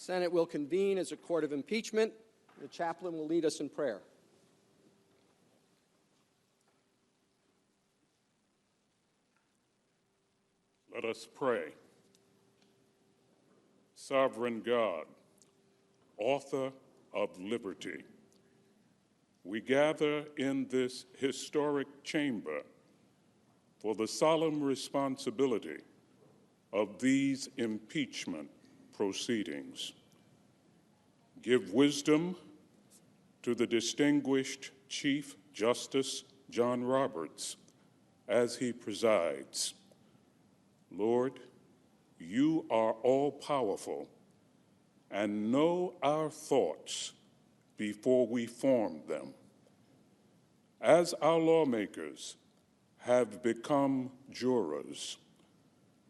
Senate will convene as a court of impeachment. The chaplain will lead us in prayer. Let us pray. Sovereign God, author of liberty, we gather in this historic chamber for the solemn responsibility of these impeachment proceedings. Give wisdom to the distinguished Chief Justice John Roberts as he presides. Lord, you are all-powerful and know our thoughts before we form them. As our lawmakers have become jurors,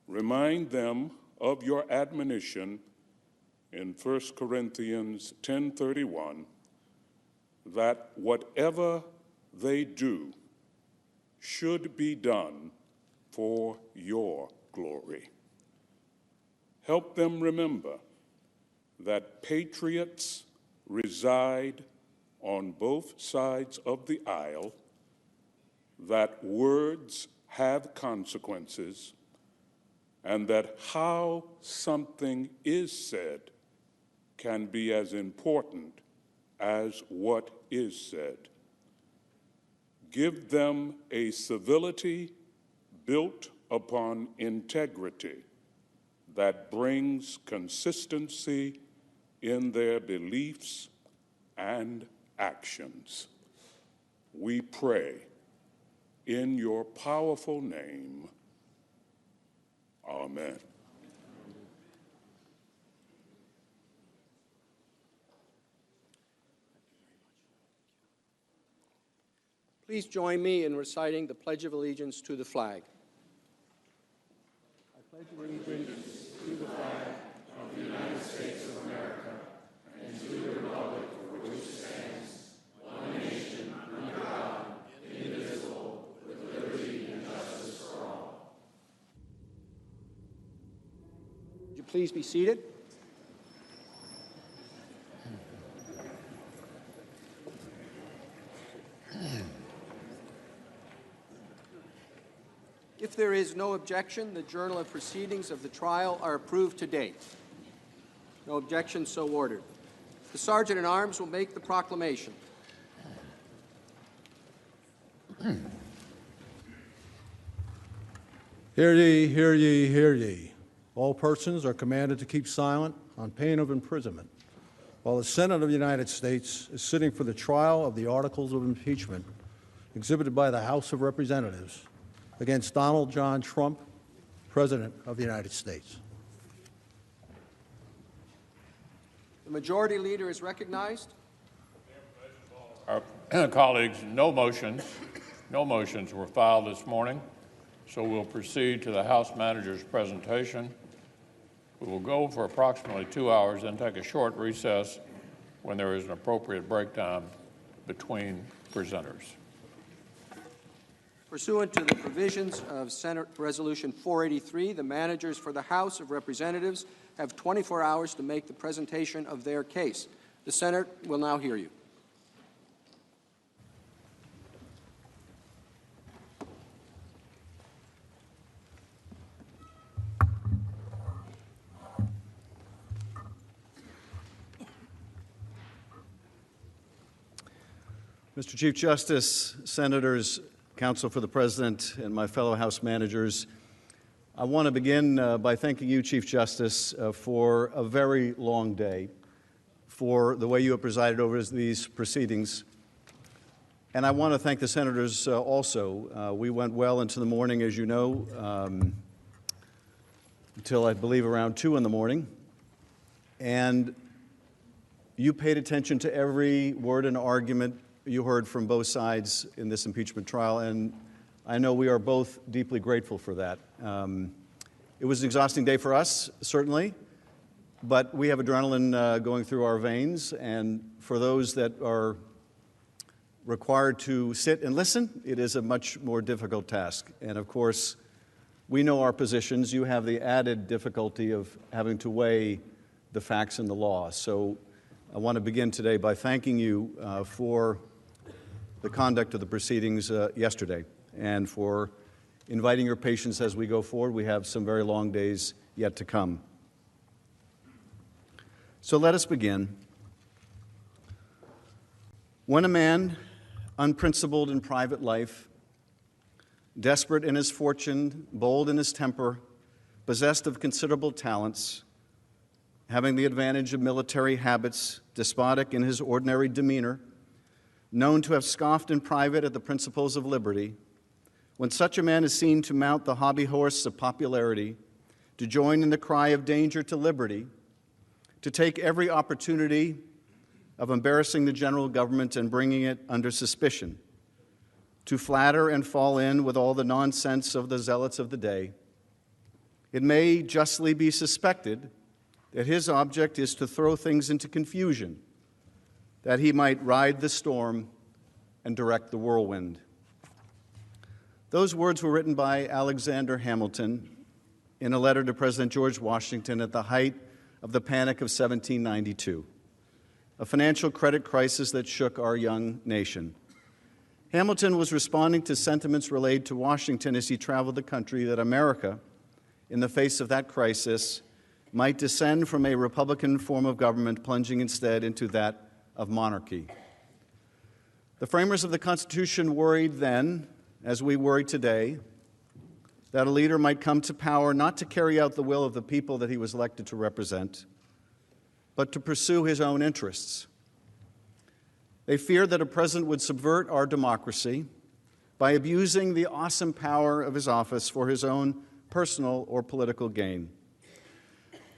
remind them of your admonition in 1 Corinthians 10:31 that whatever they do should be done for your glory. Help them remember that patriots reside on both sides of the aisle, that words have consequences, and that how something is said can be as important as what is said. Give them a civility built upon integrity that brings consistency in their beliefs and actions. We pray in your powerful name. Amen. Please join me in reciting the Pledge of Allegiance to the flag. I pledge allegiance to the flag of the United States of America and to the republic for which it stands, one nation, under God, indivisible, with liberty and justice for all. Would you please be seated? If there is no objection, the journal of proceedings of the trial are approved to date. No objection, so ordered. The Sergeant-at-Arms will make the proclamation. Hear ye, hear ye, hear ye. All persons are commanded to keep silent on pain of imprisonment while the Senate of the United States is sitting for the trial of the articles of impeachment exhibited by the House of Representatives against Donald John Trump, President of the United States. The Majority Leader is recognized. Our colleagues, no motions were filed this morning, so we'll proceed to the House Manager's presentation. We will go for approximately 2 hours, then take a short recess when there is an appropriate break time between presenters. Pursuant to the provisions of Senate Resolution 483, the managers for the House of Representatives have 24 hours to make the presentation of their case. The Senate will now hear you. Mr. Chief Justice, Senators, Counsel for the President, and my fellow House managers, I want to begin by thanking you, Chief Justice, for a very long day, for the way you have presided over these proceedings. And I want to thank the senators also. We went well into the morning, as you know, until I believe around 2 in the morning. And you paid attention to every word and argument you heard from both sides in this impeachment trial, and I know we are both deeply grateful for that. It was an exhausting day for us, certainly, but we have adrenaline going through our veins, and for those that are required to sit and listen, it is a much more difficult task. And of course, we know our positions. You have the added difficulty of having to weigh the facts and the law. So I want to begin today by thanking you for the conduct of the proceedings yesterday and for inviting your patience as we go forward. We have some very long days yet to come. So let us begin. When a man, unprincipled in private life, desperate in his fortune, bold in his temper, possessed of considerable talents, having the advantage of military habits, despotic in his ordinary demeanor, known to have scoffed in private at the principles of liberty, when such a man is seen to mount the hobby horse of popularity, to join in the cry of danger to liberty, to take every opportunity of embarrassing the general government and bringing it under suspicion, to flatter and fall in with all the nonsense of the zealots of the day, it may justly be suspected that his object is to throw things into confusion, that he might ride the storm and direct the whirlwind. Those words were written by Alexander Hamilton in a letter to President George Washington at the height of the Panic of 1792, a financial credit crisis that shook our young nation. Hamilton was responding to sentiments relayed to Washington as he traveled the country that America, in the face of that crisis, might descend from a Republican form of government, plunging instead into that of monarchy. The framers of the Constitution worried then, as we worry today, that a leader might come to power not to carry out the will of the people that he was elected to represent, but to pursue his own interests. They feared that a president would subvert our democracy by abusing the awesome power of his office for his own personal or political gain.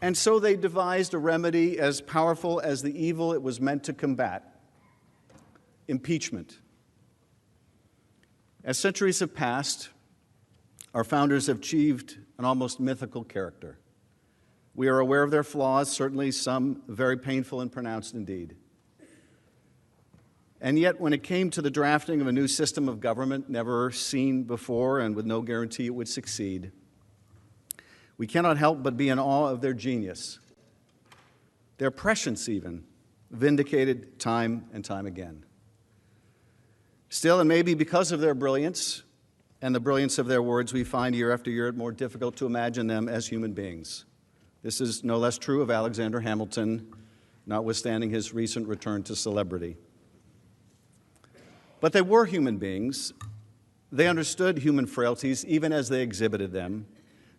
And so they devised a remedy as powerful as the evil it was meant to combat: impeachment. As centuries have passed, our founders have achieved an almost mythical character. We are aware of their flaws, certainly some very painful and pronounced indeed. And yet, when it came to the drafting of a new system of government never seen before and with no guarantee it would succeed, we cannot help but be in awe of their genius, their prescience even, vindicated time and time again. Still, and maybe because of their brilliance and the brilliance of their words, we find year after year it more difficult to imagine them as human beings. This is no less true of Alexander Hamilton, notwithstanding his recent return to celebrity. But they were human beings. They understood human frailties even as they exhibited them.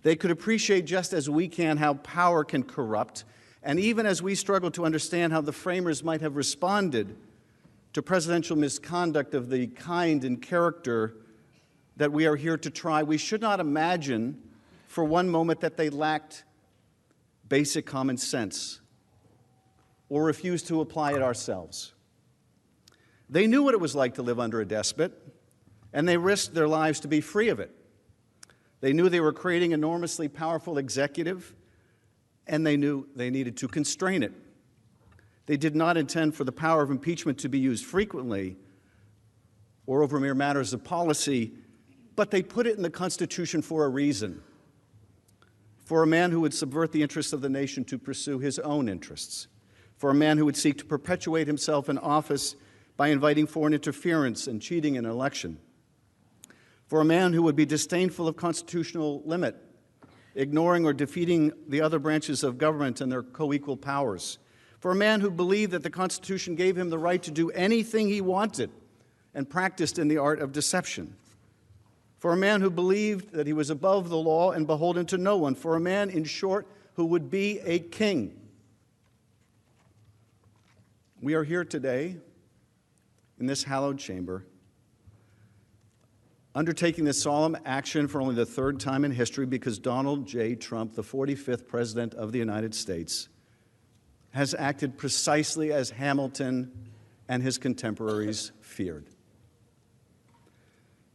They could appreciate, just as we can, how power can corrupt, and even as we struggle to understand how the framers might have responded to presidential misconduct of the kind and character that we are here to try, we should not imagine for one moment that they lacked basic common sense or refused to apply it ourselves. They knew what it was like to live under a despot, and they risked their lives to be free of it. They knew they were creating an enormously powerful executive, and they knew they needed to constrain it. They did not intend for the power of impeachment to be used frequently or over mere matters of policy, but they put it in the Constitution for a reason: for a man who would subvert the interests of the nation to pursue his own interests, for a man who would seek to perpetuate himself in office by inviting foreign interference and cheating in an election, for a man who would be disdainful of constitutional limit, ignoring or defeating the other branches of government and their co-equal powers, for a man who believed that the Constitution gave him the right to do anything he wanted and practiced in the art of deception, for a man who believed that he was above the law and beholden to no one, for a man, in short, who would be a king. We are here today in this hallowed chamber, undertaking this solemn action for only the third time in history because Donald J. Trump, the 45th President of the United States, has acted precisely as Hamilton and his contemporaries feared.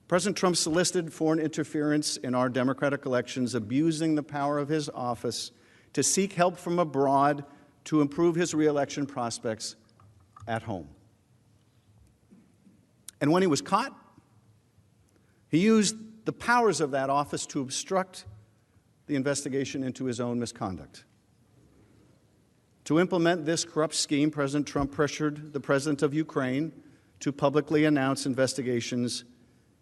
President Trump solicited foreign interference in our democratic elections, abusing the power of his office to seek help from abroad to improve his re-election prospects at home. And when he was caught, he used the powers of that office to obstruct the investigation into his own misconduct. To implement this corrupt scheme, President Trump pressured the president of Ukraine to publicly announce investigations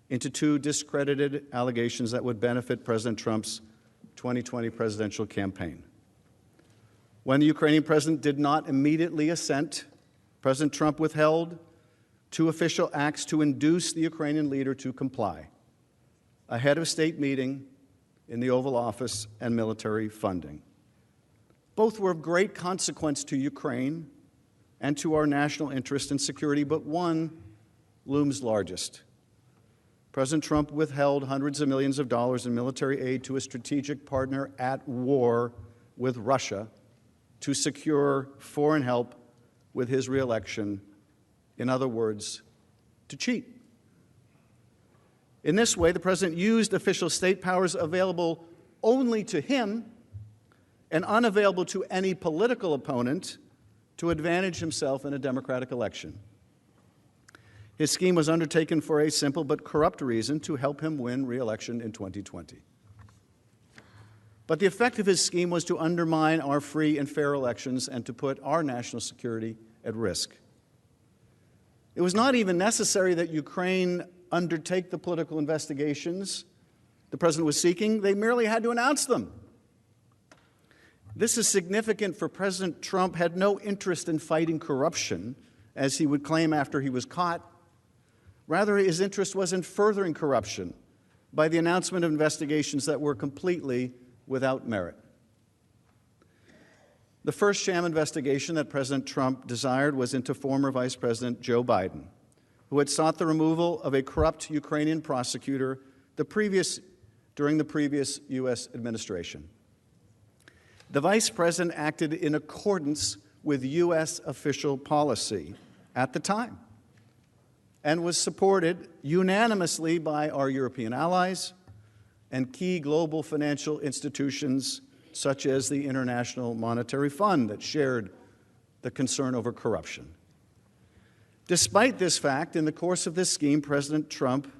into 2 discredited allegations that would benefit President Trump's 2020 presidential campaign. When the Ukrainian president did not immediately assent, President Trump withheld 2 official acts to induce the Ukrainian leader to comply: a head of state meeting in the Oval Office and military funding. Both were of great consequence to Ukraine and to our national interest and security, but one looms largest. President Trump withheld hundreds of millions of dollars in military aid to a strategic partner at war with Russia to secure foreign help with his reelection. In other words, to cheat. In this way, the president used official state powers available only to him and unavailable to any political opponent to advantage himself in a democratic election. His scheme was undertaken for a simple but corrupt reason: to help him win re-election in 2020. But the effect of his scheme was to undermine our free and fair elections and to put our national security at risk. It was not even necessary that Ukraine undertake the political investigations the president was seeking. They merely had to announce them. This is significant, for President Trump had no interest in fighting corruption, as he would claim after he was caught. Rather, his interest was in furthering corruption by the announcement of investigations that were completely without merit. The first sham investigation that President Trump desired was into former Vice President Joe Biden, who had sought the removal of a corrupt Ukrainian prosecutor during the previous U.S. administration. The Vice President acted in accordance with U.S. official policy at the time and was supported unanimously by our European allies and key global financial institutions such as the International Monetary Fund that shared the concern over corruption. Despite this fact, in the course of this scheme, President Trump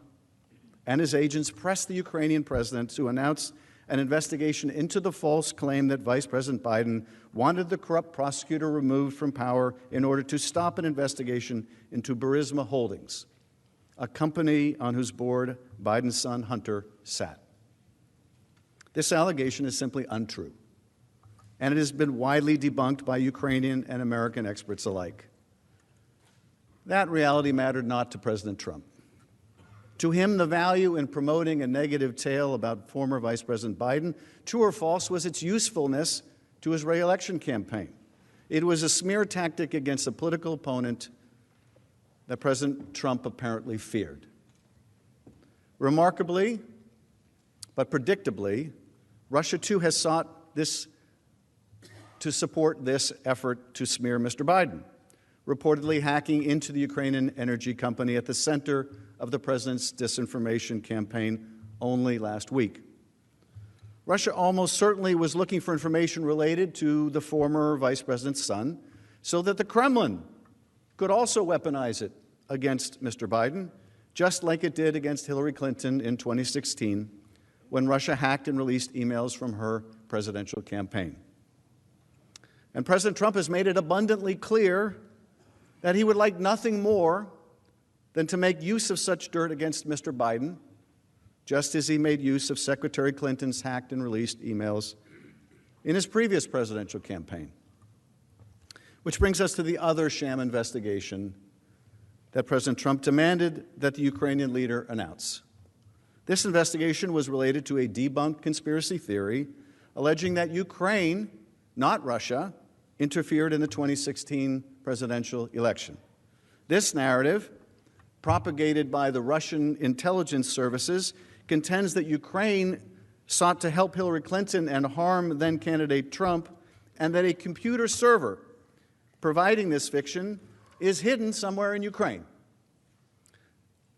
and his agents pressed the Ukrainian president to announce an investigation into the false claim that Vice President Biden wanted the corrupt prosecutor removed from power in order to stop an investigation into Burisma Holdings, a company on whose board Biden's son Hunter sat. This allegation is simply untrue, and it has been widely debunked by Ukrainian and American experts alike. That reality mattered not to President Trump. To him, the value in promoting a negative tale about former Vice President Biden, true or false, was its usefulness to his re-election campaign. It was a smear tactic against a political opponent that President Trump apparently feared. Remarkably, but predictably, Russia too has sought to support this effort to smear Mr. Biden, reportedly hacking into the Ukrainian energy company at the center of the president's disinformation campaign only last week. Russia almost certainly was looking for information related to the former vice president's son so that the Kremlin could also weaponize it against Mr. Biden, just like it did against Hillary Clinton in 2016 when Russia hacked and released emails from her presidential campaign. And President Trump has made it abundantly clear that he would like nothing more than to make use of such dirt against Mr. Biden, just as he made use of Secretary Clinton's hacked and released emails in his previous presidential campaign. Which brings us to the other sham investigation that President Trump demanded that the Ukrainian leader announce. This investigation was related to a debunked conspiracy theory alleging that Ukraine, not Russia, interfered in the 2016 presidential election. This narrative, propagated by the Russian intelligence services, contends that Ukraine sought to help Hillary Clinton and harm then-candidate Trump, and that a computer server providing this fiction is hidden somewhere in Ukraine.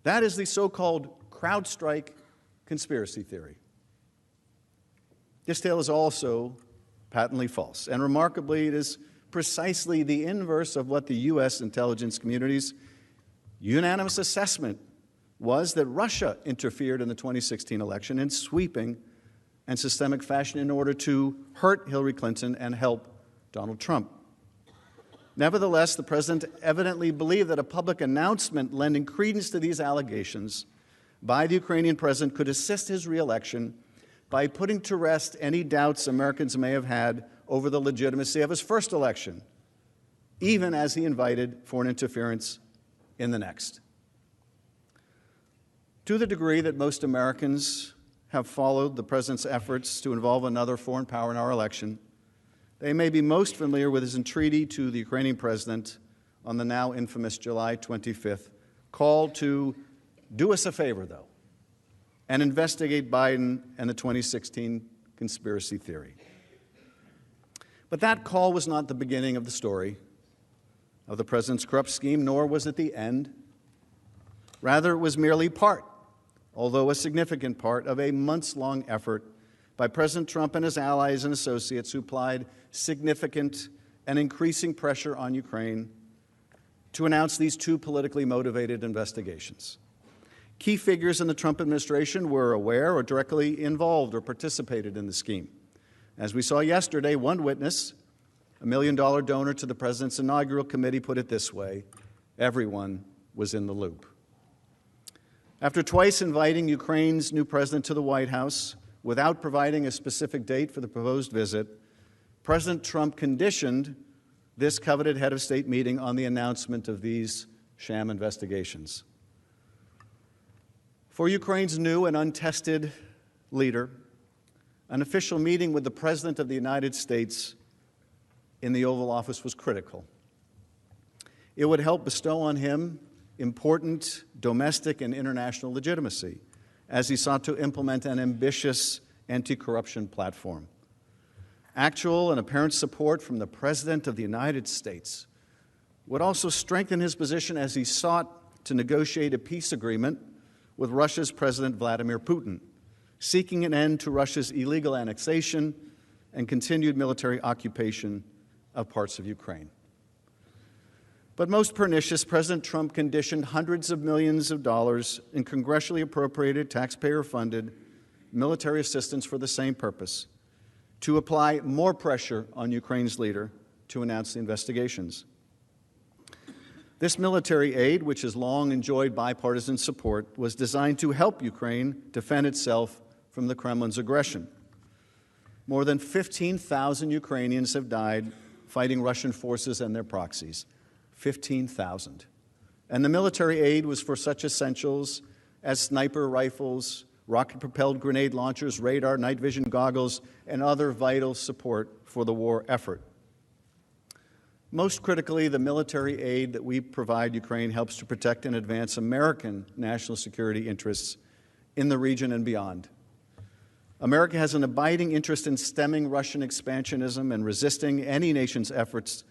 That is the so-called CrowdStrike conspiracy theory. This tale is also patently false, and remarkably, it is precisely the inverse of what the U.S. intelligence community's unanimous assessment was, that Russia interfered in the 2016 election in sweeping and systemic fashion in order to hurt Hillary Clinton and help Donald Trump. Nevertheless, the president evidently believed that a public announcement lending credence to these allegations by the Ukrainian president could assist his reelection by putting to rest any doubts Americans may have had over the legitimacy of his first election, even as he invited foreign interference in the next. To the degree that most Americans have followed the president's efforts to involve another foreign power in our election, they may be most familiar with his entreaty to the Ukrainian president on the now infamous July 25th call to do us a favor, though, and investigate Biden and the 2016 conspiracy theory. But that call was not the beginning of the story of the president's corrupt scheme, nor was it the end. Rather, it was merely part, although a significant part, of a months-long effort by President Trump and his allies and associates who applied significant and increasing pressure on Ukraine to announce these two politically motivated investigations. Key figures in the Trump administration were aware or directly involved or participated in the scheme. As we saw yesterday, one witness, a $1 million donor to the president's inaugural committee, put it this way: everyone was in the loop. After twice inviting Ukraine's new president to the White House without providing a specific date for the proposed visit, President Trump conditioned this coveted head of state meeting on the announcement of these sham investigations. For Ukraine's new and untested leader, an official meeting with the President of the United States in the Oval Office was critical. It would help bestow on him important domestic and international legitimacy as he sought to implement an ambitious anti-corruption platform. Actual and apparent support from the President of the United States would also strengthen his position as he sought to negotiate a peace agreement with Russia's President Vladimir Putin, seeking an end to Russia's illegal annexation and continued military occupation of parts of Ukraine. But most pernicious, President Trump conditioned hundreds of millions of dollars in congressionally appropriated, taxpayer-funded military assistance for the same purpose, to apply more pressure on Ukraine's leader to announce the investigations. This military aid, which has long enjoyed bipartisan support, was designed to help Ukraine defend itself from the Kremlin's aggression. More than 15,000 Ukrainians have died fighting Russian forces and their proxies. 15,000. And the military aid was for such essentials as sniper rifles, rocket-propelled grenade launchers, radar, night vision goggles, and other vital support for the war effort. Most critically, the military aid that we provide Ukraine helps to protect and advance American national security interests in the region and beyond. America has an abiding interest in stemming Russian expansionism and resisting any nation's efforts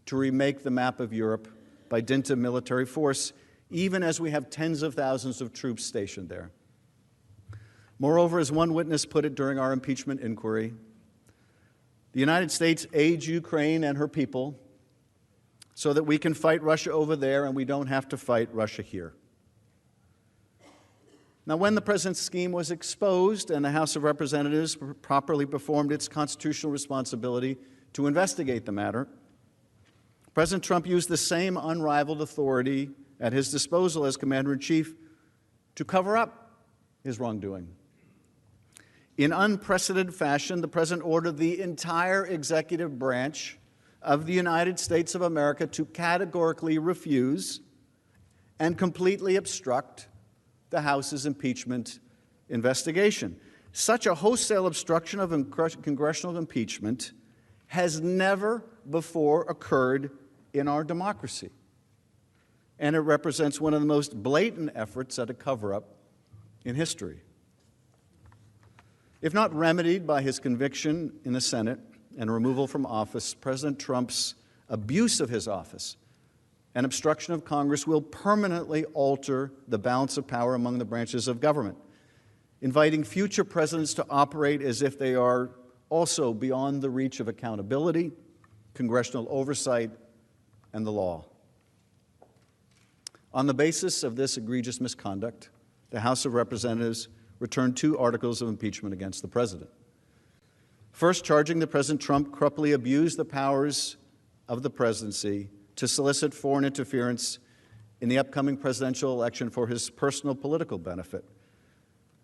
to remake the map of Europe by dint of military force, even as we have tens of thousands of troops stationed there. Moreover, as one witness put it during our impeachment inquiry, the United States aids Ukraine and her people so that we can fight Russia over there and we don't have to fight Russia here. Now, when the president's scheme was exposed and the House of Representatives properly performed its constitutional responsibility to investigate the matter, President Trump used the same unrivaled authority at his disposal as Commander-in-Chief to cover up his wrongdoing. In unprecedented fashion, the president ordered the entire executive branch of the United States of America to categorically refuse and completely obstruct the House's impeachment investigation. Such a wholesale obstruction of congressional impeachment has never before occurred in our democracy, and it represents one of the most blatant efforts at a cover-up in history. If not remedied by his conviction in the Senate and removal from office, President Trump's abuse of his office and obstruction of Congress will permanently alter the balance of power among the branches of government, inviting future presidents to operate as if they are also beyond the reach of accountability, congressional oversight, and the law. On the basis of this egregious misconduct, the House of Representatives returned 2 articles of impeachment against the president. First, charging that President Trump corruptly abused the powers of the presidency to solicit foreign interference in the upcoming presidential election for his personal political benefit.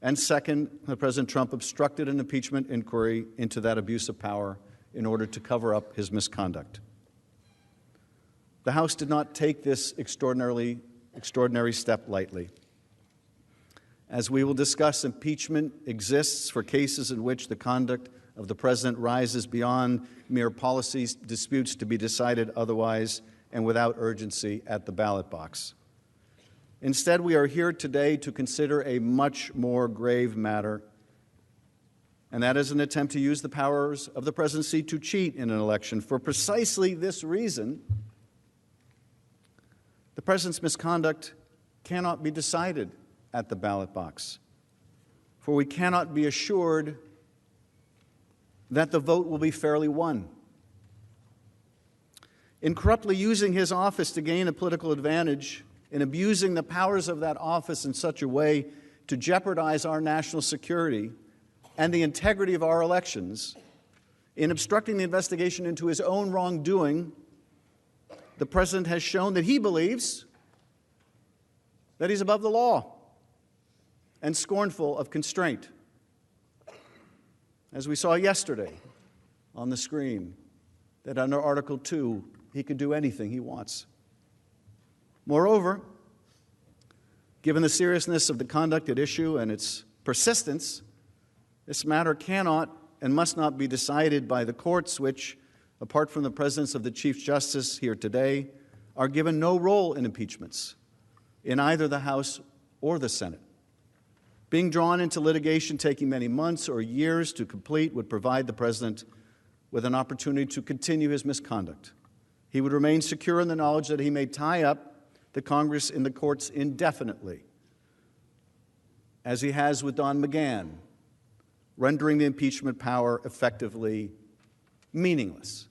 And second, President Trump obstructed an impeachment inquiry into that abuse of power in order to cover up his misconduct. The House did not take this extraordinary step lightly. As we will discuss, impeachment exists for cases in which the conduct of the president rises beyond mere policy disputes to be decided otherwise and without urgency at the ballot box. Instead, we are here today to consider a much more grave matter, and that is an attempt to use the powers of the presidency to cheat in an election. For precisely this reason, the president's misconduct cannot be decided at the ballot box, for we cannot be assured that the vote will be fairly won. In corruptly using his office to gain a political advantage, in abusing the powers of that office in such a way to jeopardize our national security and the integrity of our elections, in obstructing the investigation into his own wrongdoing, the president has shown that he believes that he's above the law and scornful of constraint. As we saw yesterday on the screen, that under Article 2, he can do anything he wants. Moreover, given the seriousness of the conduct at issue and its persistence, this matter cannot and must not be decided by the courts, which, apart from the presence of the Chief Justice here today, are given no role in impeachments in either the House or the Senate. Being drawn into litigation taking many months or years to complete would provide the president with an opportunity to continue his misconduct. He would remain secure in the knowledge that he may tie up the Congress in the courts indefinitely, as he has with Don McGahn, rendering the impeachment power effectively meaningless.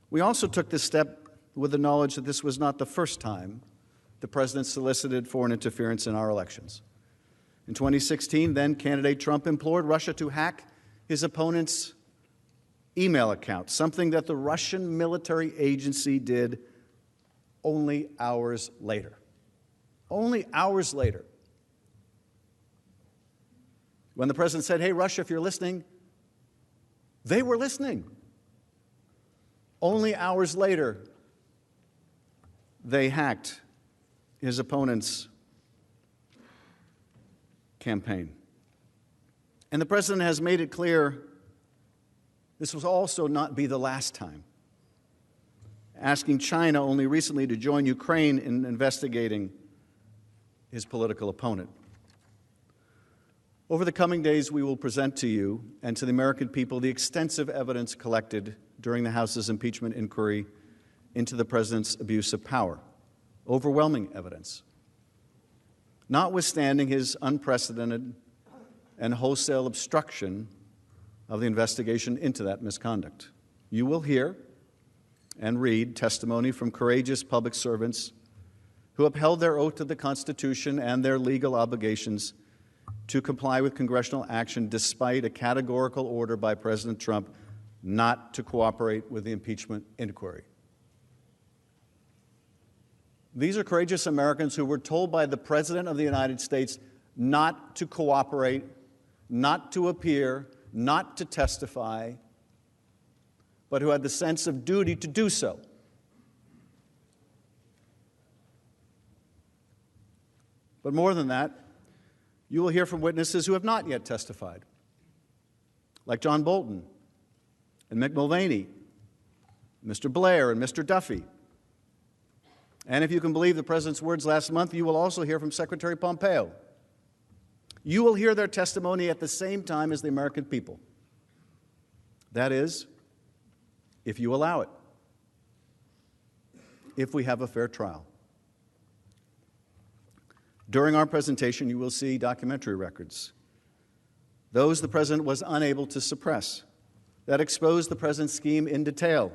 We also took this step with the knowledge that this was not the first time the president solicited foreign interference in our elections. In 2016, then-candidate Trump implored Russia to hack his opponent's email account, something that the Russian military agency did only hours later. Only hours later. When the president said, "Hey, Russia, if you're listening," they were listening. Only hours later, they hacked his opponent's campaign. And the president has made it clear this will also not be the last time, asking China only recently to join Ukraine in investigating his political opponent. Over the coming days, we will present to you and to the American people the extensive evidence collected during the House's impeachment inquiry into the president's abuse of power. Overwhelming evidence. Notwithstanding his unprecedented and wholesale obstruction of the investigation into that misconduct. You will hear and read testimony from courageous public servants who upheld their oath to the Constitution and their legal obligations to comply with congressional action despite a categorical order by President Trump not to cooperate with the impeachment inquiry. These are courageous Americans who were told by the President of the United States not to cooperate, not to appear, not to testify, but who had the sense of duty to do so. But more than that, you will hear from witnesses who have not yet testified, like John Bolton and Mick Mulvaney, Mr. Blair and Mr. Duffy. And if you can believe the President's words last month, you will also hear from Secretary Pompeo. You will hear their testimony at the same time as the American people. That is, if you allow it, if we have a fair trial. During our presentation, you will see documentary records, those the President was unable to suppress, that expose the President's scheme in detail.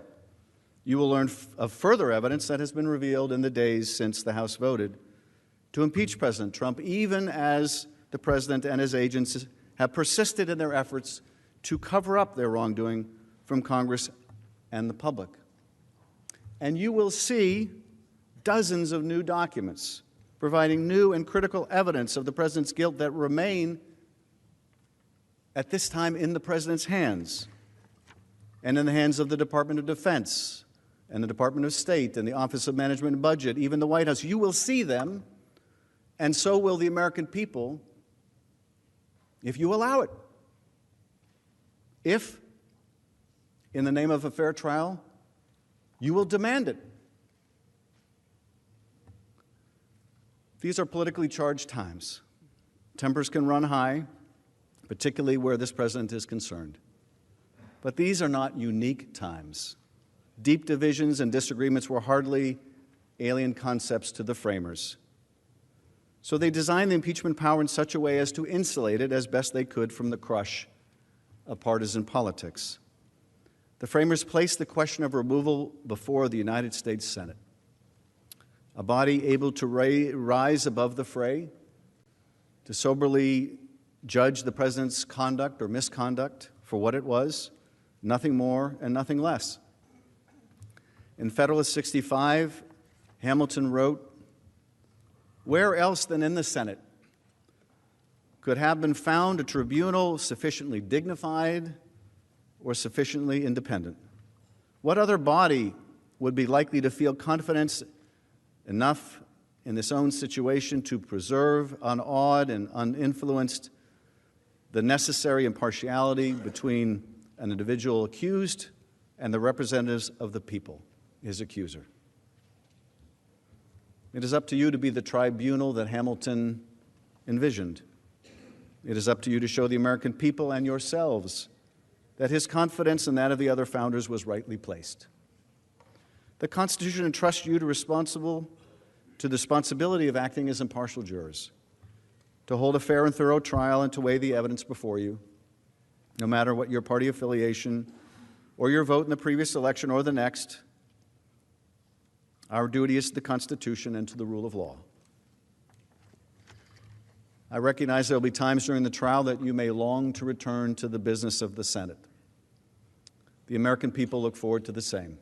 You will learn of further evidence that has been revealed in the days since the House voted to impeach President Trump, even as the President and his agents have persisted in their efforts to cover up their wrongdoing from Congress and the public. And you will see dozens of new documents providing new and critical evidence of the president's guilt that remain at this time in the president's hands and in the hands of the Department of Defense and the Department of State and the Office of Management and Budget, even the White House. You will see them, and so will the American people if you allow it. If, in the name of a fair trial, you will demand it. These are politically charged times. Tempers can run high, particularly where this president is concerned. But these are not unique times. Deep divisions and disagreements were hardly alien concepts to the framers. So they designed the impeachment power in such a way as to insulate it as best they could from the crush of partisan politics. The framers placed the question of removal before the United States Senate, a body able to rise above the fray, to soberly judge the president's conduct or misconduct for what it was, nothing more and nothing less. In Federalist 65, Hamilton wrote, "Where else than in the Senate could have been found a tribunal sufficiently dignified or sufficiently independent? What other body would be likely to feel confidence enough in its own situation to preserve, unawed and uninfluenced, the necessary impartiality between an individual accused and the representatives of the people, his accuser?" It is up to you to be the tribunal that Hamilton envisioned. It is up to you to show the American people and yourselves that his confidence and that of the other founders was rightly placed. The Constitution entrusts you to the responsibility of acting as impartial jurors, to hold a fair and thorough trial and to weigh the evidence before you, no matter what your party affiliation or your vote in the previous election or the next. Our duty is to the Constitution and to the rule of law. I recognize there will be times during the trial that you may long to return to the business of the Senate. The American people look forward to the same.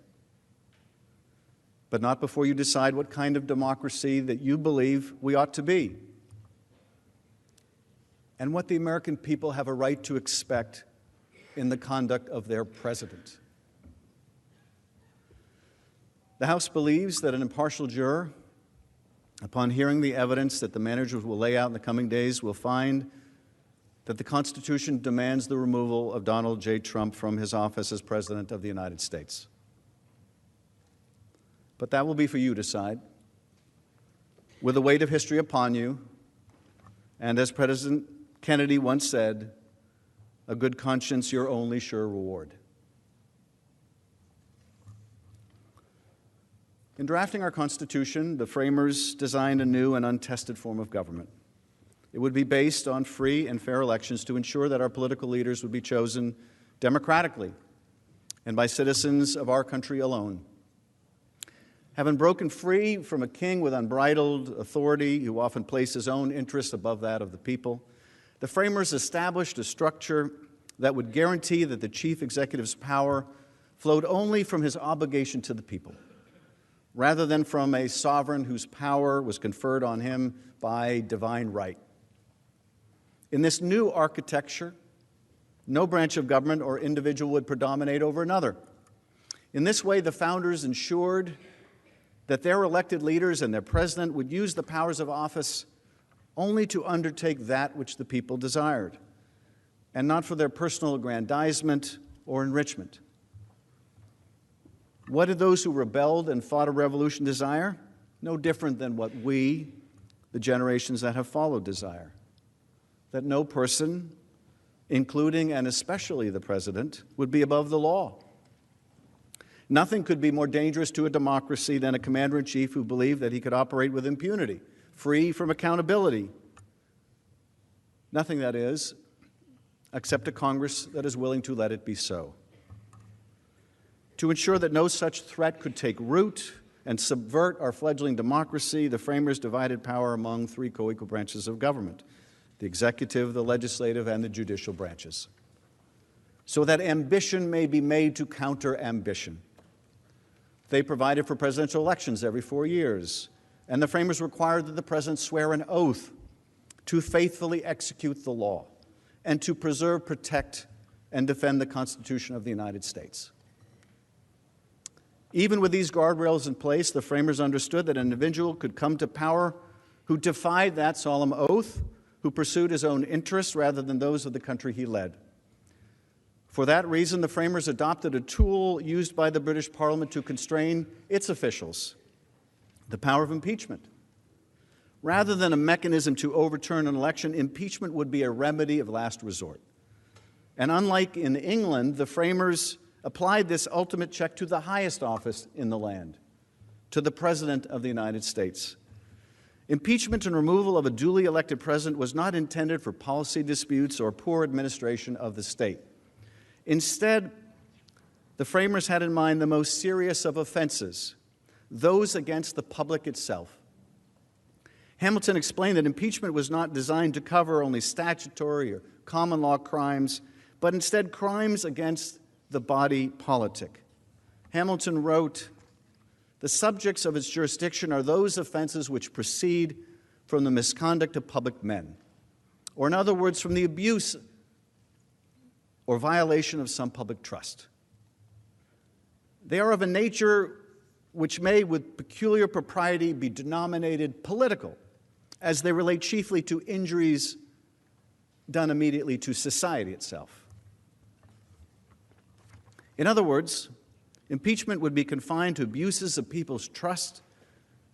But not before you decide what kind of democracy that you believe we ought to be, and what the American people have a right to expect in the conduct of their president. The House believes that an impartial juror, upon hearing the evidence that the managers will lay out in the coming days, will find that the Constitution demands the removal of Donald J. Trump from his office as President of the United States. But that will be for you to decide. With the weight of history upon you, and as President Kennedy once said, a good conscience your only sure reward. In drafting our Constitution, the framers designed a new and untested form of government. It would be based on free and fair elections to ensure that our political leaders would be chosen democratically and by citizens of our country alone. Having broken free from a king with unbridled authority who often placed his own interests above that of the people, the framers established a structure that would guarantee that the chief executive's power flowed only from his obligation to the people, rather than from a sovereign whose power was conferred on him by divine right. In this new architecture, no branch of government or individual would predominate over another. In this way, the founders ensured that their elected leaders and their president would use the powers of office only to undertake that which the people desired, and not for their personal aggrandizement or enrichment. What did those who rebelled and fought a revolution desire? No different than what we, the generations that have followed, desire. That no person, including and especially the president, would be above the law. Nothing could be more dangerous to a democracy than a commander-in-chief who believed that he could operate with impunity, free from accountability. Nothing, that is, except a Congress that is willing to let it be so. To ensure that no such threat could take root and subvert our fledgling democracy, the framers divided power among three co-equal branches of government: the executive, the legislative, and the judicial branches, so that ambition may be made to counter ambition. They provided for presidential elections every 4 years, and the framers required that the president swear an oath to faithfully execute the law and to preserve, protect, and defend the Constitution of the United States. Even with these guardrails in place, the framers understood that an individual could come to power who defied that solemn oath, who pursued his own interests rather than those of the country he led. For that reason, the framers adopted a tool used by the British Parliament to constrain its officials, the power of impeachment. Rather than a mechanism to overturn an election, impeachment would be a remedy of last resort. And unlike in England, the framers applied this ultimate check to the highest office in the land, to the President of the United States. Impeachment and removal of a duly elected president was not intended for policy disputes or poor administration of the state. Instead, the framers had in mind the most serious of offenses, those against the public itself. Hamilton explained that impeachment was not designed to cover only statutory or common law crimes, but instead crimes against the body politic. Hamilton wrote, "The subjects of its jurisdiction are those offenses which proceed from the misconduct of public men," or in other words, from the abuse or violation of some public trust. They are of a nature which may, with peculiar propriety, be denominated political, as they relate chiefly to injuries done immediately to society itself. In other words, impeachment would be confined to abuses of people's trust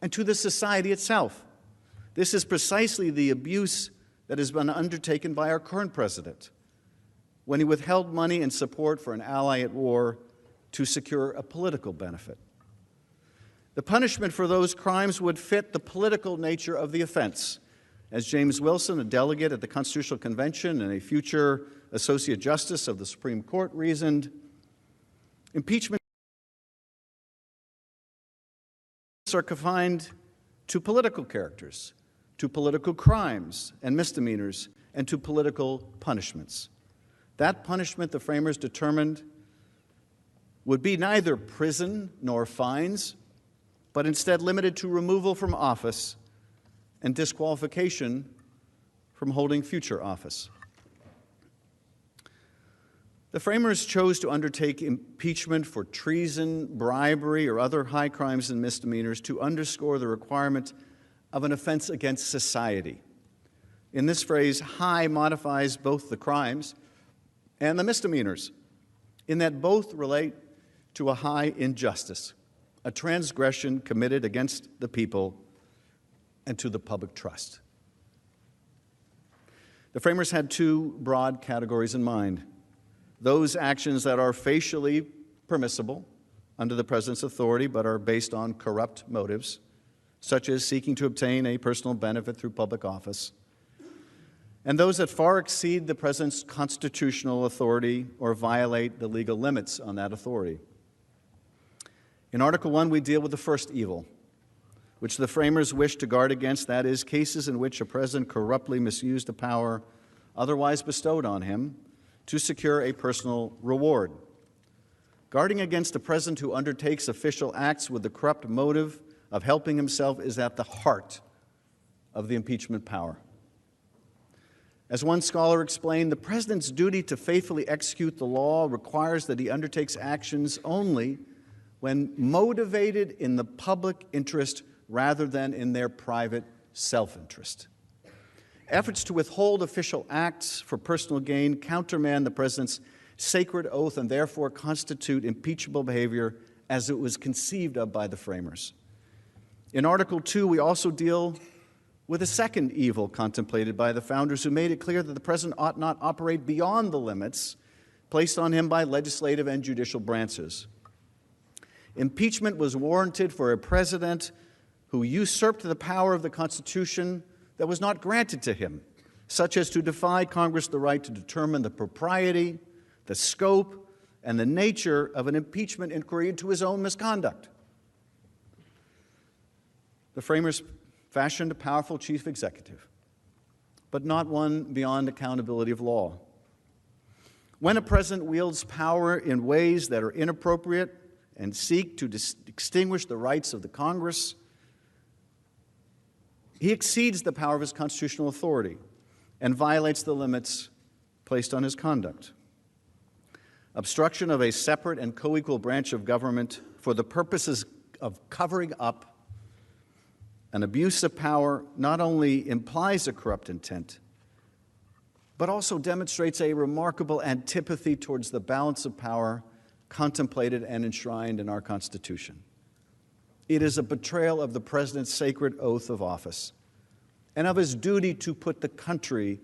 and to the society itself. This is precisely the abuse that has been undertaken by our current president when he withheld money and support for an ally at war to secure a political benefit. The punishment for those crimes would fit the political nature of the offense. As James Wilson, a delegate at the Constitutional Convention and a future Associate Justice of the Supreme Court, reasoned, impeachment are confined to political characters, to political crimes and misdemeanors, and to political punishments. That punishment, the framers determined, would be neither prison nor fines, but instead limited to removal from office and disqualification from holding future office. The framers chose to undertake impeachment for treason, bribery, or other high crimes and misdemeanors to underscore the requirement of an offense against society. In this phrase, high modifies both the crimes and the misdemeanors, in that both relate to a high injustice, a transgression committed against the people and to the public trust. The framers had two broad categories in mind: those actions that are facially permissible under the president's authority but are based on corrupt motives, such as seeking to obtain a personal benefit through public office, and those that far exceed the president's constitutional authority or violate the legal limits on that authority. In Article 1, we deal with the first evil, which the framers wish to guard against, that is, cases in which a president corruptly misused a power otherwise bestowed on him to secure a personal reward. Guarding against a president who undertakes official acts with the corrupt motive of helping himself is at the heart of the impeachment power. As one scholar explained, the president's duty to faithfully execute the law requires that he undertakes actions only when motivated in the public interest rather than in their private self-interest. Efforts to withhold official acts for personal gain countermand the president's sacred oath and therefore constitute impeachable behavior as it was conceived of by the framers. In Article 2, we also deal with a second evil contemplated by the founders, who made it clear that the president ought not operate beyond the limits placed on him by legislative and judicial branches. Impeachment was warranted for a president who usurped the power of the Constitution that was not granted to him, such as to defy Congress the right to determine the propriety, the scope, and the nature of an impeachment inquiry into his own misconduct. The framers fashioned a powerful chief executive, but not one beyond accountability of law. When a president wields power in ways that are inappropriate and seek to extinguish the rights of the Congress, he exceeds the power of his constitutional authority and violates the limits placed on his conduct. Obstruction of a separate and co-equal branch of government for the purposes of covering up an abuse of power not only implies a corrupt intent, but also demonstrates a remarkable antipathy towards the balance of power contemplated and enshrined in our Constitution. It is a betrayal of the President's sacred oath of office and of his duty to put the country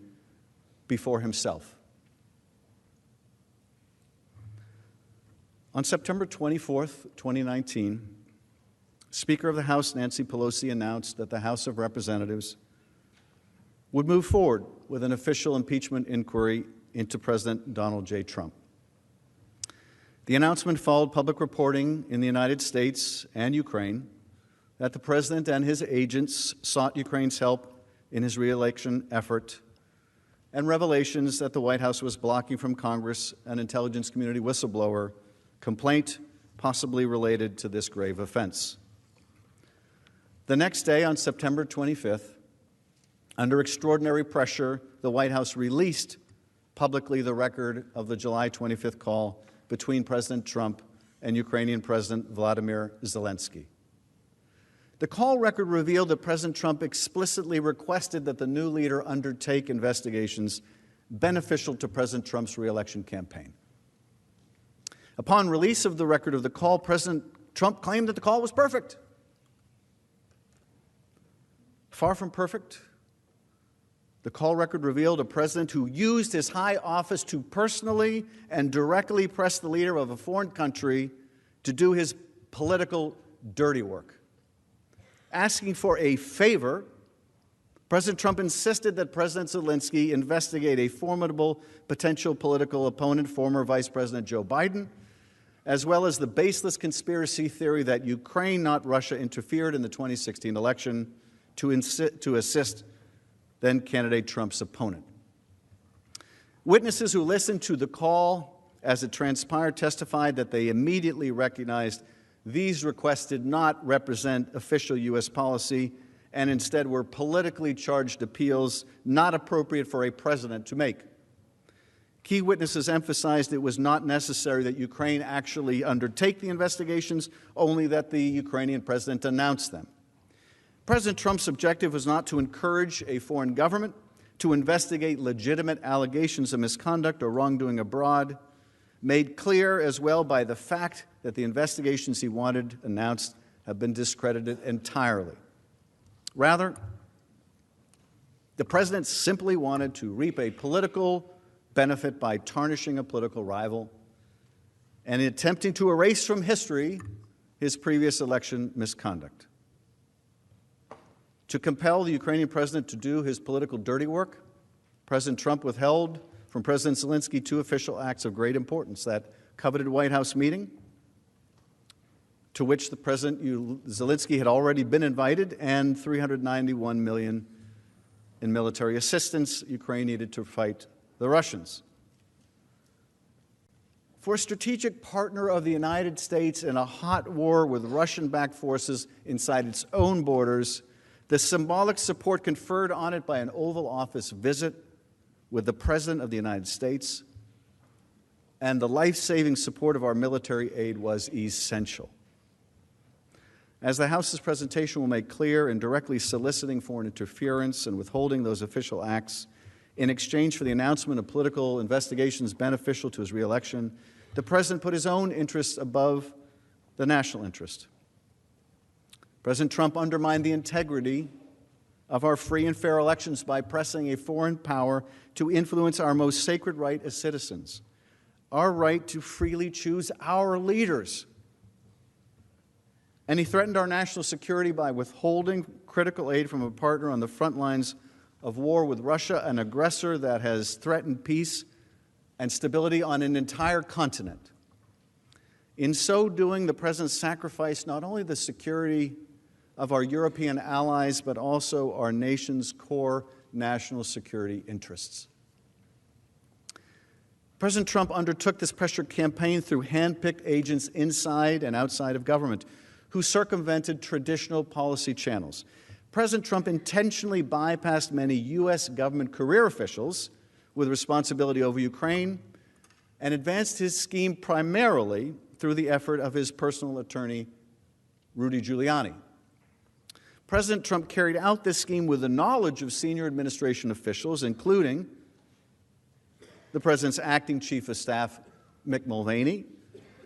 before himself. On September 24th, 2019, Speaker of the House Nancy Pelosi announced that the House of Representatives would move forward with an official impeachment inquiry into President Donald J. Trump. The announcement followed public reporting in the United States and Ukraine that the President and his agents sought Ukraine's help in his re-election effort, and revelations that the White House was blocking from Congress an intelligence community whistleblower complaint possibly related to this grave offense. The next day, on September 25th, under extraordinary pressure, the White House released publicly the record of the July 25th call between President Trump and Ukrainian President Vladimir Zelensky. The call record revealed that President Trump explicitly requested that the new leader undertake investigations beneficial to President Trump's re-election campaign. Upon release of the record of the call, President Trump claimed that the call was perfect. Far from perfect, the call record revealed a president who used his high office to personally and directly press the leader of a foreign country to do his political dirty work. Asking for a favor, President Trump insisted that President Zelensky investigate a formidable potential political opponent, former Vice President Joe Biden, as well as the baseless conspiracy theory that Ukraine, not Russia, interfered in the 2016 election to assist then-candidate Trump's opponent. Witnesses who listened to the call as it transpired testified that they immediately recognized these requests did not represent official U.S. policy and instead were politically charged appeals not appropriate for a president to make. Key witnesses emphasized it was not necessary that Ukraine actually undertake the investigations, only that the Ukrainian president announce them. President Trump's objective was not to encourage a foreign government to investigate legitimate allegations of misconduct or wrongdoing abroad, made clear as well by the fact that the investigations he wanted announced have been discredited entirely. Rather, the president simply wanted to reap a political benefit by tarnishing a political rival and attempting to erase from history his previous election misconduct. To compel the Ukrainian president to do his political dirty work, President Trump withheld from President Zelensky two official acts of great importance: that coveted White House meeting, to which the President Zelensky had already been invited, and $391 million in military assistance Ukraine needed to fight the Russians. For a strategic partner of the United States in a hot war with Russian-backed forces inside its own borders, the symbolic support conferred on it by an Oval Office visit with the President of the United States and the life-saving support of our military aid was essential. As the House's presentation will make clear, in directly soliciting foreign interference and withholding those official acts in exchange for the announcement of political investigations beneficial to his re-election, the President put his own interests above the national interest. President Trump undermined the integrity of our free and fair elections by pressing a foreign power to influence our most sacred right as citizens, our right to freely choose our leaders. And he threatened our national security by withholding critical aid from a partner on the front lines of war with Russia, an aggressor that has threatened peace and stability on an entire continent. In so doing, the President sacrificed not only the security of our European allies, but also our nation's core national security interests. President Trump undertook this pressure campaign through hand-picked agents inside and outside of government who circumvented traditional policy channels. President Trump intentionally bypassed many U.S. government career officials with responsibility over Ukraine and advanced his scheme primarily through the effort of his personal attorney, Rudy Giuliani. President Trump carried out this scheme with the knowledge of senior administration officials, including the President's acting Chief of Staff, Mick Mulvaney,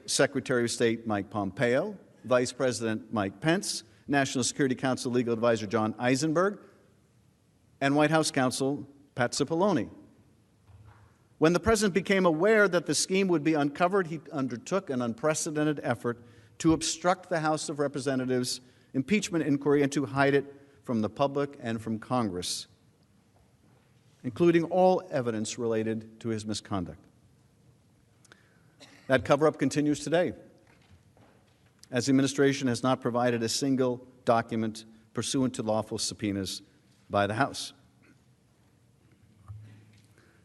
Secretary of State Mike Pompeo, Vice President Mike Pence, National Security Council Legal Advisor John Eisenberg, and White House counsel Pat Cipollone. When the President became aware that the scheme would be uncovered, he undertook an unprecedented effort to obstruct the House of Representatives' impeachment inquiry and to hide it from the public and from Congress, including all evidence related to his misconduct. That cover-up continues today, as the administration has not provided a single document pursuant to lawful subpoenas by the House.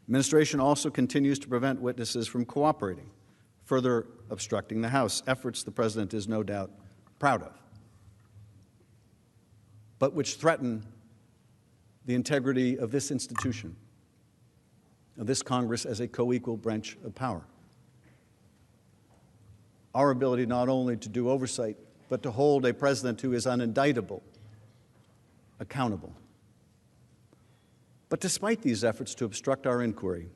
Administration also continues to prevent witnesses from cooperating, further obstructing the House, efforts the President is no doubt proud of, but which threaten the integrity of this institution, of this Congress as a co-equal branch of power. Our ability not only to do oversight, but to hold a president who is unindictable accountable. But despite these efforts to obstruct our inquiry,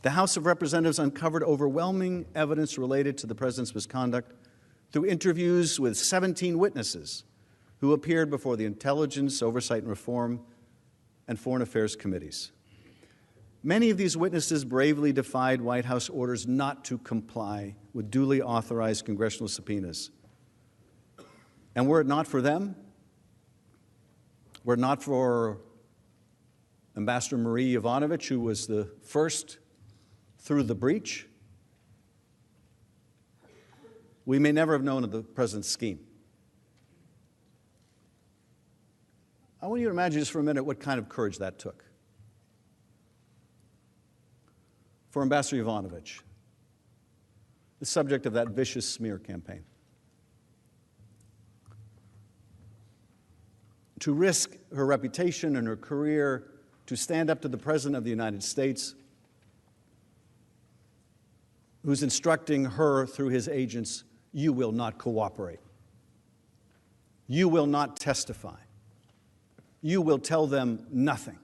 the House of Representatives uncovered overwhelming evidence related to the President's misconduct through interviews with 17 witnesses who appeared before the Intelligence, Oversight and Reform, and Foreign Affairs committees. Many of these witnesses bravely defied White House orders not to comply with duly authorized congressional subpoenas. And were it not for them, were it not for Ambassador Marie Yovanovitch, who was the first through the breach, we may never have known of the President's scheme. I want you to imagine just for a minute what kind of courage that took. For Ambassador Yovanovitch, the subject of that vicious smear campaign, to risk her reputation and her career to stand up to the President of the United States, who's instructing her through his agents, you will not cooperate. You will not testify. You will tell them nothing.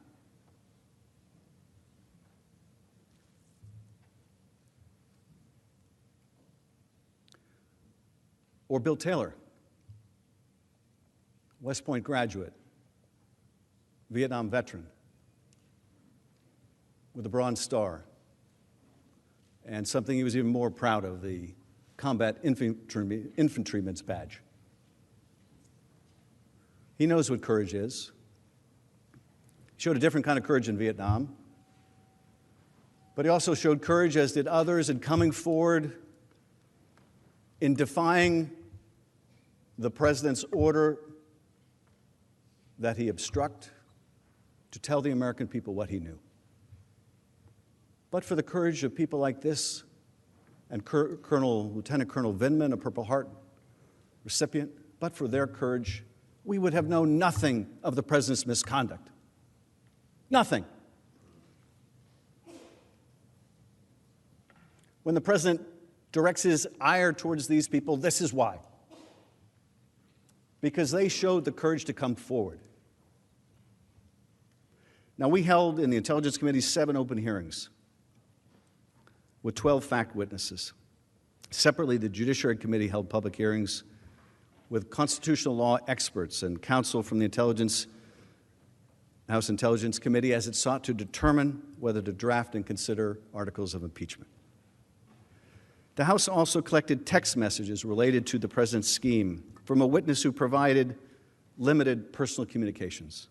Or Bill Taylor, West Point graduate, Vietnam veteran, with a Bronze Star, and something he was even more proud of, the Combat Infantryman's Badge. He knows what courage is. He showed a different kind of courage in Vietnam, but he also showed courage, as did others, in coming forward in defying the President's order that he obstruct, to tell the American people what he knew. But for the courage of people like this, and Lieutenant Colonel Vindman, a Purple Heart recipient, but for their courage, we would have known nothing of the President's misconduct. Nothing. When the President directs his ire towards these people, this is why. Because they showed the courage to come forward. Now, we held in the Intelligence Committee 7 open hearings with 12 fact witnesses. Separately, the Judiciary Committee held public hearings with constitutional law experts and counsel from the House Intelligence Committee as it sought to determine whether to draft and consider articles of impeachment. The House also collected text messages related to the President's scheme from a witness who provided limited personal communications.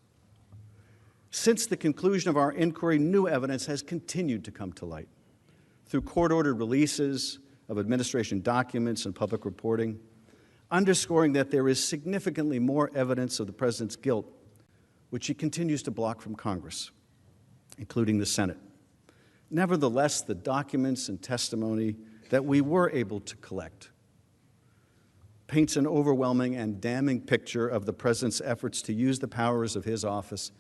Since the conclusion of our inquiry, new evidence has continued to come to light through court-ordered releases of administration documents and public reporting, underscoring that there is significantly more evidence of the President's guilt, which he continues to block from Congress, including the Senate. Nevertheless, the documents and testimony that we were able to collect paints an overwhelming and damning picture of the President's efforts to use the powers of his office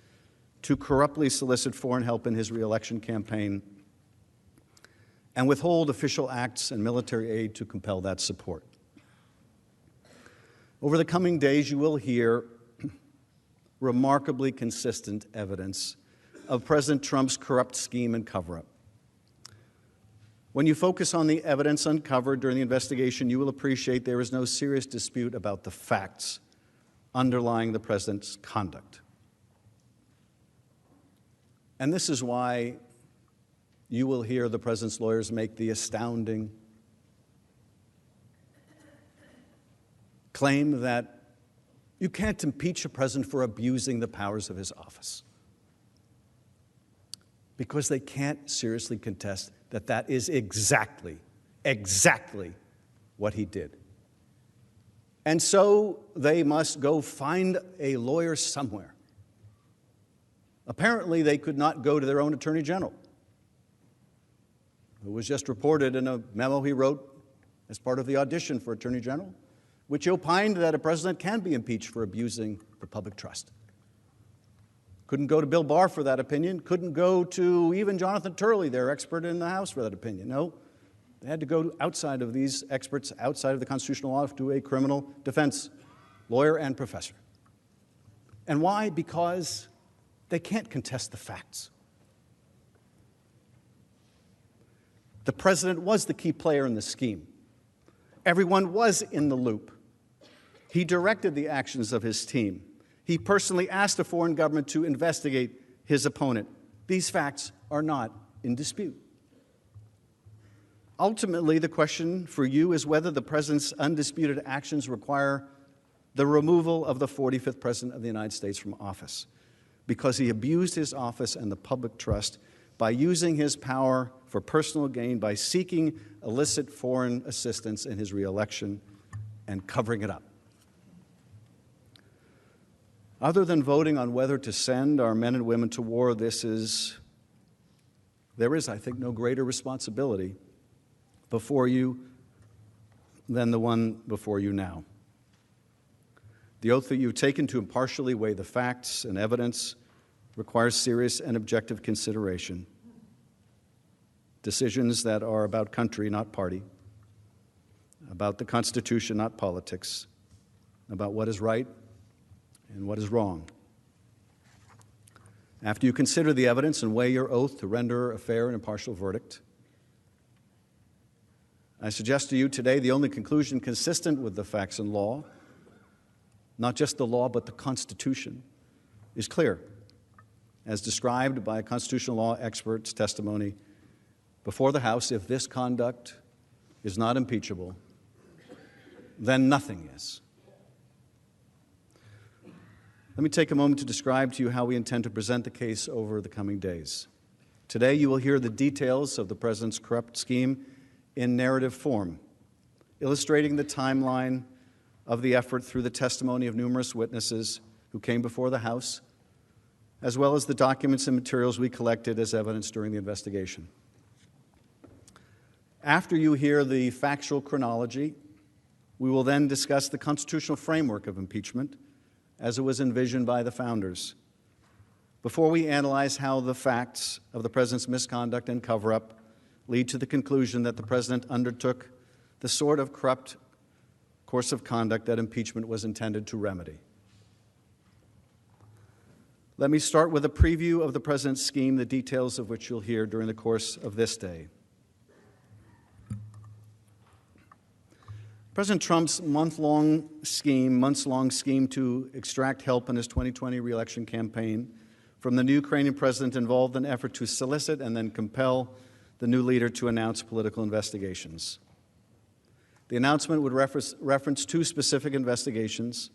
to corruptly solicit foreign help in his reelection campaign and withhold official acts and military aid to compel that support. Over the coming days, you will hear remarkably consistent evidence of President Trump's corrupt scheme and cover-up. When you focus on the evidence uncovered during the investigation, you will appreciate there is no serious dispute about the facts underlying the President's conduct. And this is why you will hear the President's lawyers make the astounding claim that you can't impeach a president for abusing the powers of his office, because they can't seriously contest that that is exactly what he did. And so they must go find a lawyer somewhere. Apparently, they could not go to their own Attorney General, who was just reported in a memo he wrote as part of the audition for Attorney General, which opined that a president can be impeached for abusing the public trust. Couldn't go to Bill Barr for that opinion. Couldn't go to even Jonathan Turley, their expert in the House, for that opinion. No, they had to go outside of these experts, outside of the constitutional law, to a criminal defense lawyer and professor. And why? Because they can't contest the facts. The president was the key player in the scheme. Everyone was in the loop. He directed the actions of his team. He personally asked a foreign government to investigate his opponent. These facts are not in dispute. Ultimately, the question for you is whether the president's undisputed actions require the removal of the 45th president of the United States from office, because he abused his office and the public trust by using his power for personal gain, by seeking illicit foreign assistance in his reelection and covering it up. Other than voting on whether to send our men and women to war, there is, I think, no greater responsibility before you than the one before you now. The oath that you've taken to impartially weigh the facts and evidence requires serious and objective consideration. Decisions that are about country, not party, about the Constitution, not politics, about what is right and what is wrong. After you consider the evidence and weigh your oath to render a fair and impartial verdict, I suggest to you today the only conclusion consistent with the facts and law, not just the law but the Constitution, is clear, as described by a constitutional law expert's testimony before the House. If this conduct is not impeachable, then nothing is. Let me take a moment to describe to you how we intend to present the case over the coming days. Today, you will hear the details of the president's corrupt scheme in narrative form, illustrating the timeline of the effort through the testimony of numerous witnesses who came before the House, as well as the documents and materials we collected as evidence during the investigation. After you hear the factual chronology, we will then discuss the constitutional framework of impeachment as it was envisioned by the founders, before we analyze how the facts of the president's misconduct and cover-up lead to the conclusion that the president undertook the sort of corrupt course of conduct that impeachment was intended to remedy. Let me start with a preview of the president's scheme, the details of which you'll hear during the course of this day. President Trump's months-long scheme to extract help in his 2020 reelection campaign from the new Ukrainian president involved an effort to solicit and then compel the new leader to announce political investigations. The announcement would reference two specific investigations.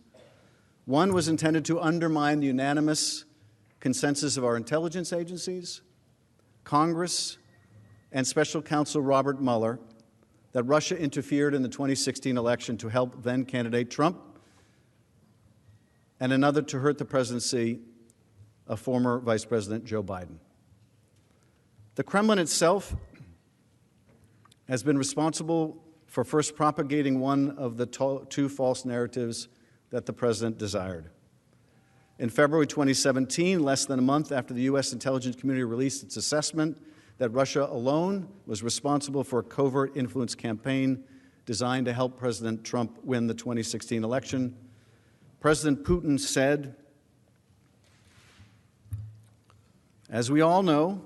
One was intended to undermine the unanimous consensus of our intelligence agencies, Congress, and Special Counsel Robert Mueller that Russia interfered in the 2016 election to help then-candidate Trump, and another to hurt the presidency of former Vice President Joe Biden. The Kremlin itself has been responsible for first propagating one of the two false narratives that the president desired. In February 2017, less than a month after the U.S. intelligence community released its assessment that Russia alone was responsible for a covert influence campaign designed to help President Trump win the 2016 election, President Putin said, "As we all know,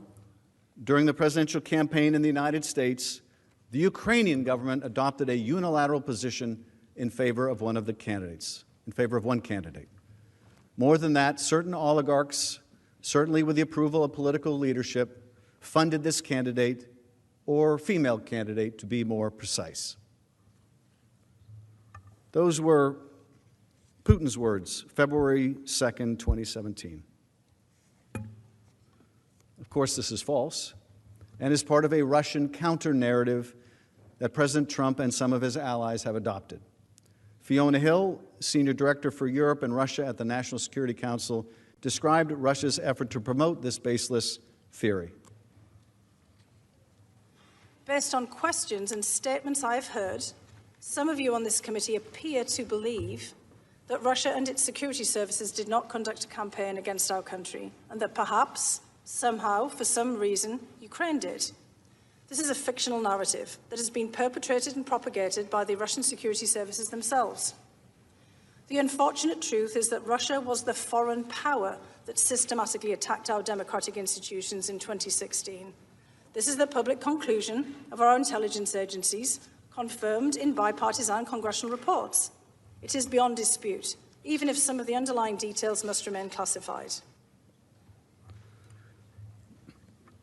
during the presidential campaign in the United States, the Ukrainian government adopted a unilateral position in favor of one candidate. More than that, certain oligarchs, certainly with the approval of political leadership, funded this candidate, or female candidate to be more precise." Those were Putin's words, February 2nd, 2017. Of course, this is false and is part of a Russian counter-narrative that President Trump and some of his allies have adopted. Fiona Hill, Senior Director for Europe and Russia at the National Security Council, described Russia's effort to promote this baseless theory. Based on questions and statements I've heard, some of you on this committee appear to believe that Russia and its security services did not conduct a campaign against our country, and that perhaps, somehow, for some reason, Ukraine did. This is a fictional narrative that has been perpetrated and propagated by the Russian security services themselves. The unfortunate truth is that Russia was the foreign power that systematically attacked our democratic institutions in 2016. This is the public conclusion of our intelligence agencies, confirmed in bipartisan congressional reports. It is beyond dispute, even if some of the underlying details must remain classified.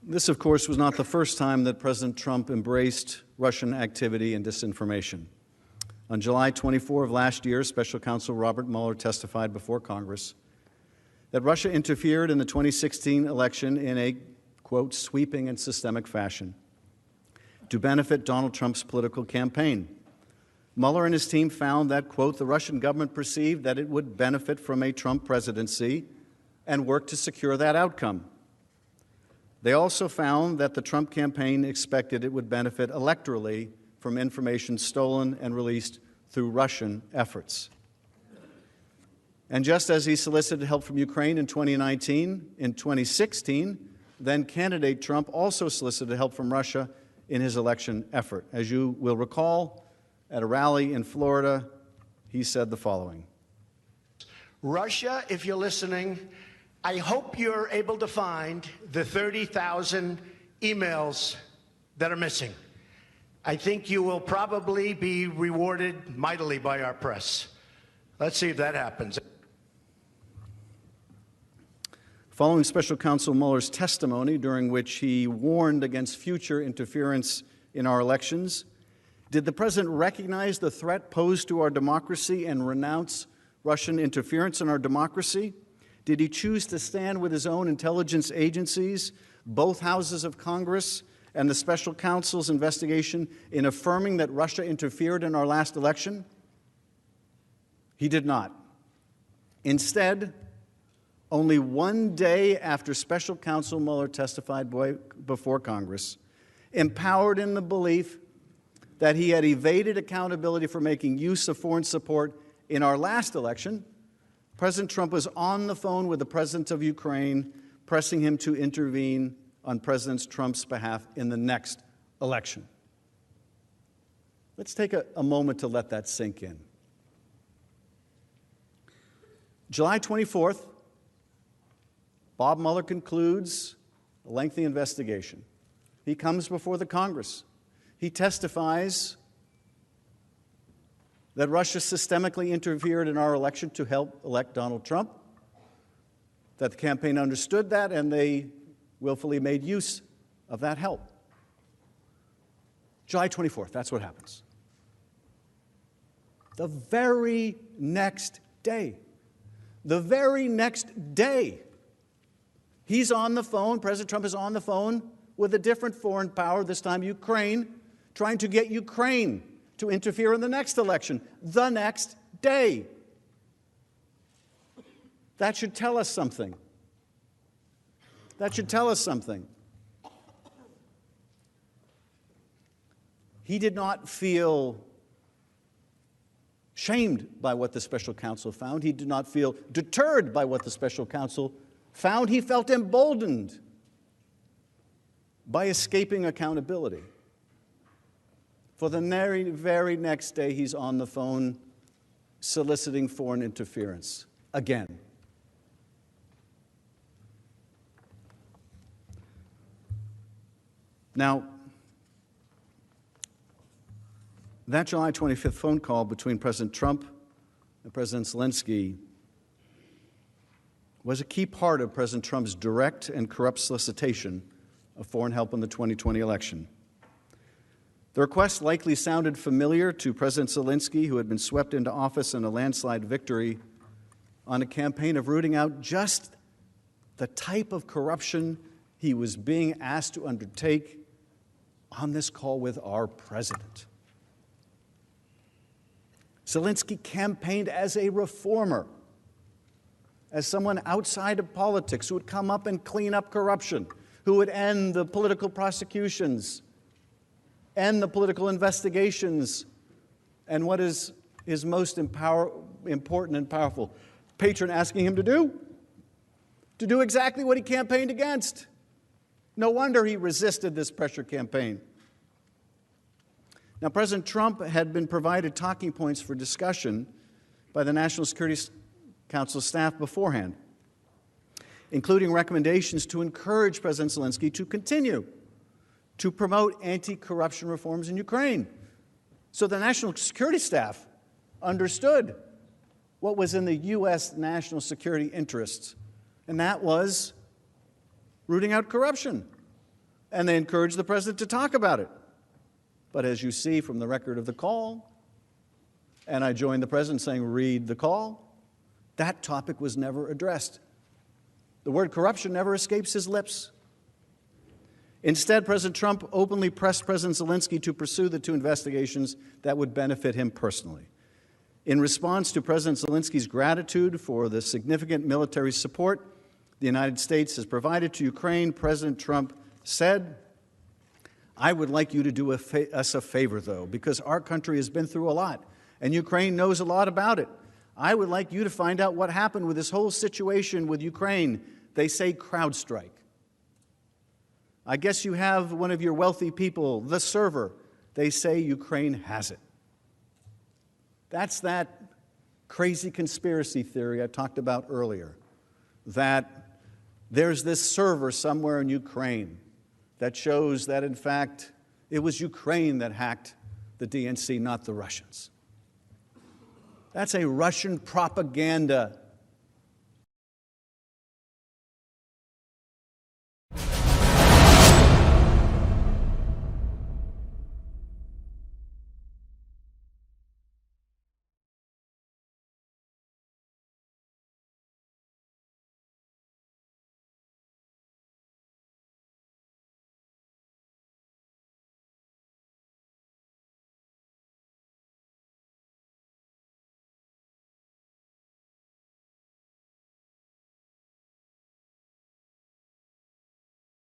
This, of course, was not the first time that President Trump embraced Russian activity and disinformation. On July 24 of last year, Special Counsel Robert Mueller testified before Congress that Russia interfered in the 2016 election in a, quote, sweeping and systemic fashion to benefit Donald Trump's political campaign. Mueller and his team found that, quote, the Russian government perceived that it would benefit from a Trump presidency and worked to secure that outcome. They also found that the Trump campaign expected it would benefit electorally from information stolen and released through Russian efforts. And just as he solicited help from Ukraine in 2019, in 2016, then candidate Trump also solicited help from Russia in his election effort. As you will recall, at a rally in Florida, he said the following. Russia, if you're listening, I hope you're able to find the 30,000 emails that are missing. I think you will probably be rewarded mightily by our press. Let's see if that happens. Following Special Counsel Mueller's testimony, during which he warned against future interference in our elections, did the president recognize the threat posed to our democracy and renounce Russian interference in our democracy? Did he choose to stand with his own intelligence agencies, both houses of Congress, and the special counsel's investigation in affirming that Russia interfered in our last election? He did not. Instead, only one day after special counsel Mueller testified before Congress, empowered in the belief that he had evaded accountability for making use of foreign support in our last election, President Trump was on the phone with the president of Ukraine, pressing him to intervene on President Trump's behalf in the next election. Let's take a moment to let that sink in. July 24th, Bob Mueller concludes a lengthy investigation. He comes before the Congress. He testifies that Russia systemically interfered in our election to help elect Donald Trump, that the campaign understood that, and they willfully made use of that help. July 24th, that's what happens. The very next day, he's on the phone, President Trump is on the phone with a different foreign power, this time Ukraine, trying to get Ukraine to interfere in the next election, the next day. That should tell us something. That should tell us something. He did not feel shamed by what the special counsel found. He did not feel deterred by what the special counsel found. He felt emboldened by escaping accountability. For the very next day, he's on the phone soliciting foreign interference again. Now, that July 25th phone call between President Trump and President Zelensky was a key part of President Trump's direct and corrupt solicitation of foreign help in the 2020 election. The request likely sounded familiar to President Zelensky, who had been swept into office in a landslide victory on a campaign of rooting out just the type of corruption he was being asked to undertake on this call with our president. Zelensky campaigned as a reformer, as someone outside of politics who would come up and clean up corruption, who would end the political prosecutions, end the political investigations, and what is his most important and powerful patron asking him to do exactly what he campaigned against. No wonder he resisted this pressure campaign. Now, President Trump had been provided talking points for discussion by the National Security Council staff beforehand, including recommendations to encourage President Zelensky to continue to promote anti-corruption reforms in Ukraine. So the National Security staff understood what was in the U.S. national security interests, and that was rooting out corruption. And they encouraged the president to talk about it. But as you see from the record of the call, and I joined the president saying, read the call, that topic was never addressed. The word corruption never escapes his lips. Instead, President Trump openly pressed President Zelensky to pursue the two investigations that would benefit him personally. In response to President Zelensky's gratitude for the significant military support the United States has provided to Ukraine, President Trump said, I would like you to do us a favor, though, because our country has been through a lot, and Ukraine knows a lot about it. I would like you to find out what happened with this whole situation with Ukraine. They say CrowdStrike. I guess you have one of your wealthy people, the server. They say Ukraine has it. That's that crazy conspiracy theory I talked about earlier, that there's this server somewhere in Ukraine that shows that, in fact, it was Ukraine that hacked the DNC, not the Russians. That's a Russian propaganda